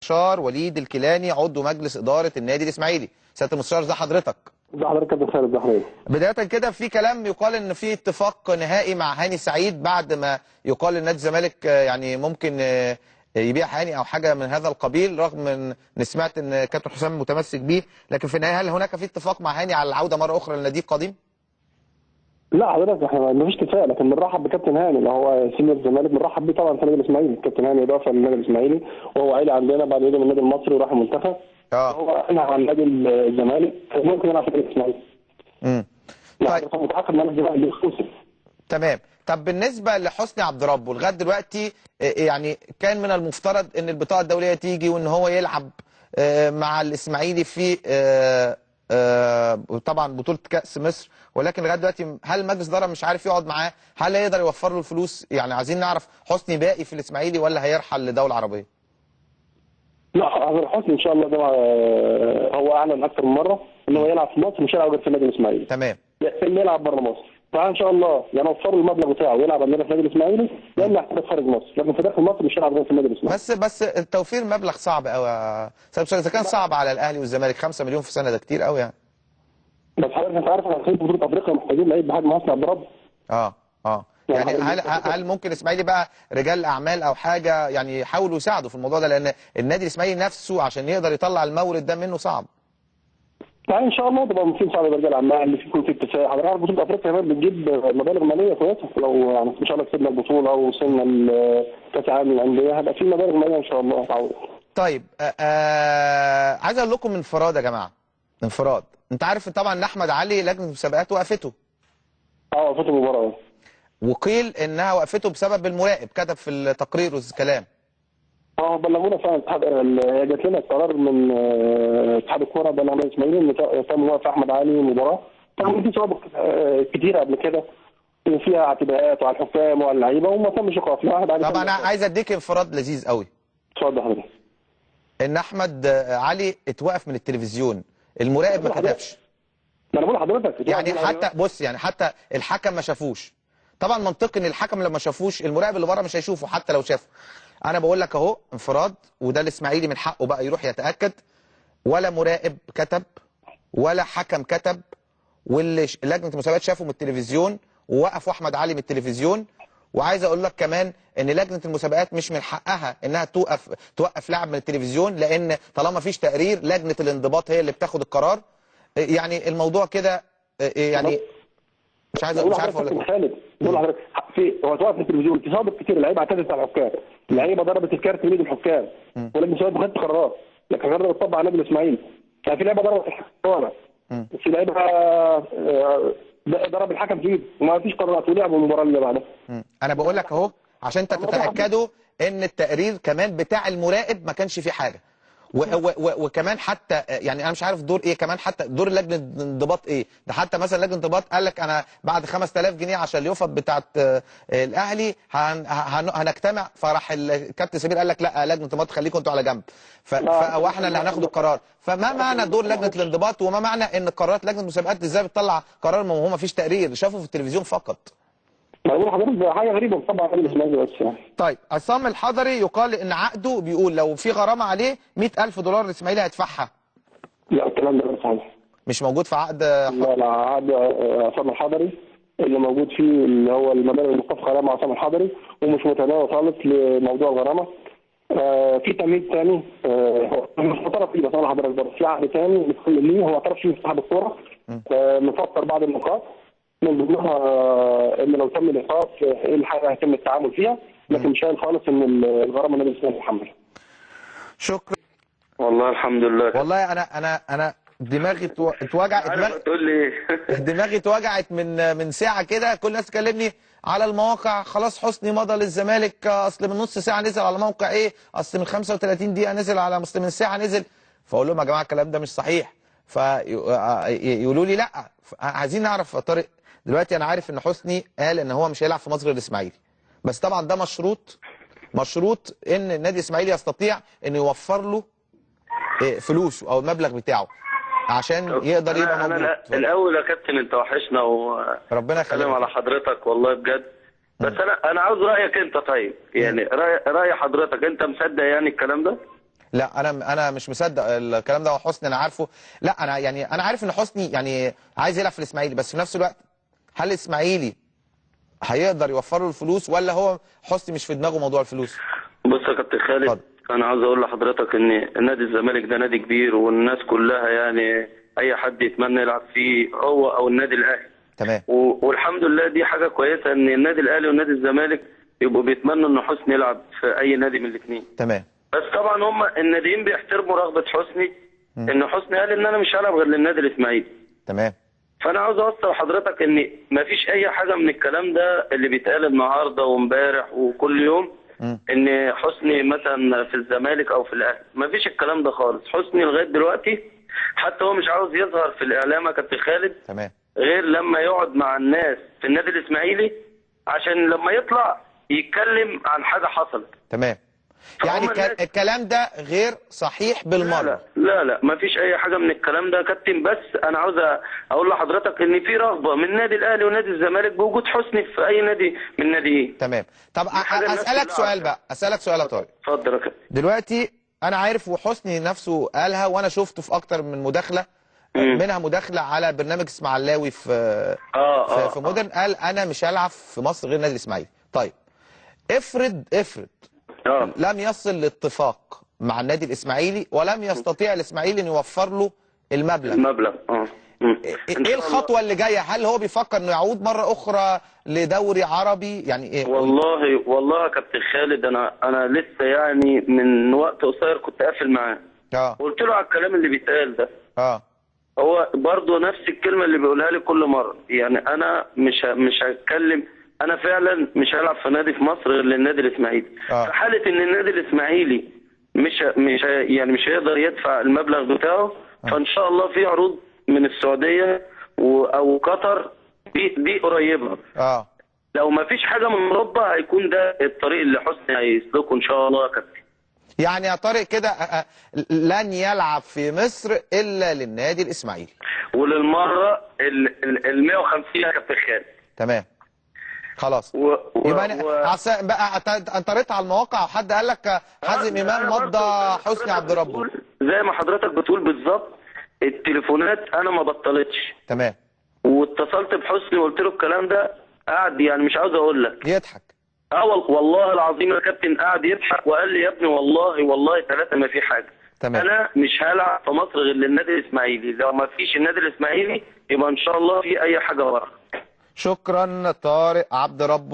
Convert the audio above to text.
المستشار وليد الكيلاني عضو مجلس إدارة النادي الإسماعيلي. سيادة المستشار، ده حضرتك. ده حضرتك يا خالد. ده حضرتك. بداية كده في كلام يقال ان في اتفاق نهائي مع هاني سعيد بعد ما يقال ان نادي الزمالك يعني ممكن يبيع هاني او حاجه من هذا القبيل، رغم ان سمعت ان كابتن حسام متمسك بيه، لكن في النهايه هل هناك في اتفاق مع هاني على العوده مره اخرى للنادي القديم؟ لا حضرتك، احنا ما فيش اتفاق، لكن بنرحب بكابتن هاني اللي هو سينيور الزمالك، بنرحب بيه طبعا في النادي الاسماعيلي. كابتن هاني اضافه للنادي الاسماعيلي، وهو عائله عندنا بعد يجي من النادي المصري وراح المنتخب. هو احنا على نادي الزمالك ممكن يلعب في النادي الاسماعيلي. طيب متعاقد مع النادي الاسماعيلي اكسكلوسيف. تمام. طب بالنسبه لحسني عبد ربه لغايه دلوقتي، يعني كان من المفترض ان البطاقه الدوليه تيجي وان هو يلعب مع الاسماعيلي في طبعا بطوله كاس مصر، ولكن لغايه دلوقتي هل مجلس الاداره مش عارف يقعد معاه؟ هل هيقدر يوفر له الفلوس؟ يعني عايزين نعرف حسني باقي في الاسماعيلي ولا هيرحل لدوله عربيه؟ لا حسني ان شاء الله ده هو اعلن اكثر من مره ان هو يلعب في مصر، مش هيلعب غير في النادي الاسماعيلي. تمام. اللي يلعب بره مصر فان شاء الله يا نوفر له المبلغ بتاعه ويلعب عندنا في النادي الاسماعيلي، يا اما يحترف خارج مصر، لكن في داخل مصر مش هيلعب غير في النادي الاسماعيلي. بس توفير المبلغ صعب قوي يا استاذ. اذا كان صعب على الاهلي والزمالك 5 مليون في سنه ده كتير قوي يعني. بس حضرتك انت عارف احنا في بطوله افريقيا محتاجين لعيب بحجم حسني عبد ربه. يعني هل ممكن الاسماعيلي بقى رجال اعمال او حاجه يعني يحاولوا يساعدوا في الموضوع ده، لان النادي الاسماعيلي نفسه عشان يقدر يطلع المورد ده منه صعب. يعني ان شاء الله تبقى ممكن صعب رجال الاعمال اللي يكون في اتفاق. حضرتك عارف بطوله افريقيا كمان بتجيب مبالغ ماليه كويسه، لو يعني ان شاء الله كسبنا البطوله او وصلنا لكاس العالم للانديه هيبقى في مبالغ ماليه ان شاء الله تعوض. طيب عايز اقول لكم انفراد يا جماعه، انفراد. انت عارف طبعا ان احمد علي لجنه المسابقات وقفته. وقفته المباراه. وقيل انها وقفته بسبب المراقب، كتب في التقرير الكلام. بلغونا فعلا، جات لنا قرار من اتحاد الكوره بين النادي الاسماعيلي ان تم وقف احمد علي المباراه. طبعا في سوابق كتيره قبل كده وفيها اعتداءات على الحكام وعلى اللعيبه وما تمش ايقاف. طبعا انا عايز اديك انفراد لذيذ قوي. اتفضل حضرتك. ان احمد علي اتوقف من التلفزيون، المراقب ما كتبش. ما انا بقول لحضرتك يعني حتى بص، يعني حتى الحكم ما شافوش. طبعا منطقي ان الحكم لما شافوش المراقب اللي بره مش هيشوفه حتى لو شافه. انا بقول لك اهو انفراد، وده الاسماعيلي من حقه بقى يروح يتاكد. ولا مراقب كتب ولا حكم كتب، واللي لجنه المسابقات شافه من التلفزيون ووقفوا احمد علي من التلفزيون. وعايز اقول لك كمان ان لجنه المسابقات مش من حقها انها توقف لاعب من التلفزيون، لان طالما فيش تقرير لجنه الانضباط هي اللي بتاخد القرار. يعني الموضوع كده يعني مش عارف اقول لك. خالد بقول لحضرتك هو توقف في التلفزيون في سابق كتير، اللعيبه اعتدت على الحكام، اللعيبه ضربت الكارت ليد الحكام ولجنه المسابقات ما خدتش قرارات، لكن القرار ده اتطبق على النادي الاسماعيلي. يعني في لعيبه ضربت الحكام، في لعيبه ضرب الحكم في ايده وما فيش قرارات ولعبوا المباراه اللي بعدها. انا بقول لك اهو عشان انت تتاكدوا ان التقرير كمان بتاع المراقب ما كانش فيه حاجه. وكمان حتى يعني انا مش عارف دور ايه، كمان حتى دور لجنه الانضباط ايه. ده حتى مثلا لجنه الانضباط قال لك انا بعد 5000 جنيه عشان اليوفط بتاعت الاهلي هنجتمع، فراح الكابتن سمير قال لك لا لجنه الانضباط خليكم انتوا على جنب، واحنا اللي هناخد القرار. فما معنى دور لجنه الانضباط وما معنى ان قرارات لجنه المسابقات ازاي بتطلع قرار ما هو ما فيش تقرير شافه في التلفزيون فقط؟ بقول لحضرتك حاجه غريبه طبعا على الاسماعيلي بس يعني. طيب عصام الحضري يقال ان عقده بيقول لو في غرامه عليه $100,000 الاسماعيلي هيدفعها. لا الكلام ده غير صحيح. مش موجود في عقد لا عقد عصام الحضري اللي موجود فيه اللي هو المبالغ المتفق عليها مع عصام الحضري ومش متناول خالص لموضوع الغرامه. في تمهيد ثاني هو مش معترف فيه بس انا حضرتك برضه في عقد ثاني ليه هو اعترف فيه اتحاد الكوره مفسر بعض النقاط من ضمنها ان لو تم الايقاف ايه الحاجه هيتم التعامل فيها، لكن مش قايل خالص ان الغرامه النادي الاسماعيلي يتحملها. شكرا. والله الحمد لله. والله انا دماغي اتوجعت. تقول لي دماغي اتوجعت من ساعه كده. كل الناس تكلمني على المواقع خلاص حسني مضى للزمالك، اصل من نص ساعه نزل على موقع ايه، اصل من 35 دقيقه نزل على اصل من ساعه نزل. فاقول لهم يا جماعه الكلام ده مش صحيح، فيقولوا لي لا. عايزين نعرف يا طارق دلوقتي. انا عارف ان حسني قال ان هو مش هيلعب في مصر الاسماعيلي، بس طبعا ده مشروط ان النادي الاسماعيلي يستطيع انه يوفر له فلوسه او المبلغ بتاعه عشان يقدر يبقى موجود. انا الاول يا كابتن انت وحشنا ربنا يخليك على حضرتك والله بجد. بس انا عاوز رايك انت. طيب يعني راي حضرتك، انت مصدق يعني الكلام ده؟ لا انا مش مصدق الكلام ده. وحسني انا عارفه، لا انا يعني انا عارف ان حسني يعني عايز يلعب في الاسماعيلي، بس في نفس الوقت هل الاسماعيلي هيقدر يوفر له الفلوس، ولا هو حسني مش في دماغه موضوع الفلوس؟ بص يا كابتن خالد، اتفضل. انا عاوز اقول لحضرتك ان نادي الزمالك ده نادي كبير، والناس كلها يعني اي حد يتمنى يلعب فيه هو او النادي الاهلي. تمام. والحمد لله دي حاجه كويسه ان النادي الاهلي والنادي الزمالك يبقوا بيتمنوا ان حسني يلعب في اي نادي من الاثنين. تمام. بس طبعا هم الناديين بيحترموا رغبه حسني، ان حسني قال ان انا مش هلعب غير للنادي الاسماعيلي. تمام. فانا عاوز اوصل لحضرتك ان مفيش اي حاجه من الكلام ده اللي بيتقال النهارده وامبارح وكل يوم ان حسني مثلا في الزمالك او في الاهلي. مفيش الكلام ده خالص. حسني لغايه دلوقتي حتى هو مش عاوز يظهر في الاعلام يا كابتن خالد، تمام. غير لما يقعد مع الناس في النادي الاسماعيلي عشان لما يطلع يتكلم عن حاجه حصلت. تمام. يعني الكلام ده غير صحيح بالمره. لا ما فيش اي حاجه من الكلام ده يا كابتن. بس انا عاوز اقول لحضرتك ان في رغبه من النادي الاهلي ونادي الزمالك بوجود حسني في اي نادي من الناديين. تمام. طب اسالك سؤال بقى، اسالك سؤال يا طارق. اتفضل يا كابتن. دلوقتي انا عارف وحسني نفسه قالها، وانا شفته في اكتر من مداخله، منها مداخله على برنامج اسماعيلاوي في مودرن، قال انا مش هلعب في مصر غير النادي الاسماعيلي. طيب افرض لم يصل لاتفاق مع النادي الاسماعيلي ولم يستطيع الاسماعيلي ان يوفر له المبلغ. ايه الخطوه اللي جايه؟ هل هو بيفكر انه يعود مره اخرى لدوري عربي؟ يعني ايه؟ والله يا كابتن خالد، انا لسه يعني من وقت قصير كنت قافل معاه. قلت له على الكلام اللي بيتقال ده. هو برضه نفس الكلمه اللي بيقولها لي كل مره. يعني انا مش هتكلم، انا فعلا مش هلعب في نادي في مصر غير للنادي الاسماعيلي. في حاله ان النادي الاسماعيلي مش هيقدر يدفع المبلغ بتاعه، فان شاء الله في عروض من السعوديه او قطر دي قريبه. لو ما فيش حاجه من اوروبا هيكون ده الطريق اللي حسني هيسلكه ان شاء الله يا كابتن. يعني يا طارق كده لن يلعب في مصر الا للنادي الاسماعيلي. وللمره ال 150 يا كابتن خالد. تمام. خلاص. يبقى بقى انت قريت على المواقع وحد قال لك حازم امام مضى حسني عبد ربه؟ زي ما حضرتك بتقول بالظبط. التليفونات انا ما بطلتش. تمام. واتصلت بحسني وقلت له الكلام ده، قعد يعني مش عاوز اقول لك يضحك. والله العظيم يا كابتن قعد يضحك وقال لي يا ابني والله 3 ما في حاجه. تمام. انا مش هلعب في مصر غير للنادي الاسماعيلي. لو ما فيش النادي الاسماعيلي يبقى ان شاء الله في اي حاجه ورا. شكرا طارق عبد ربه.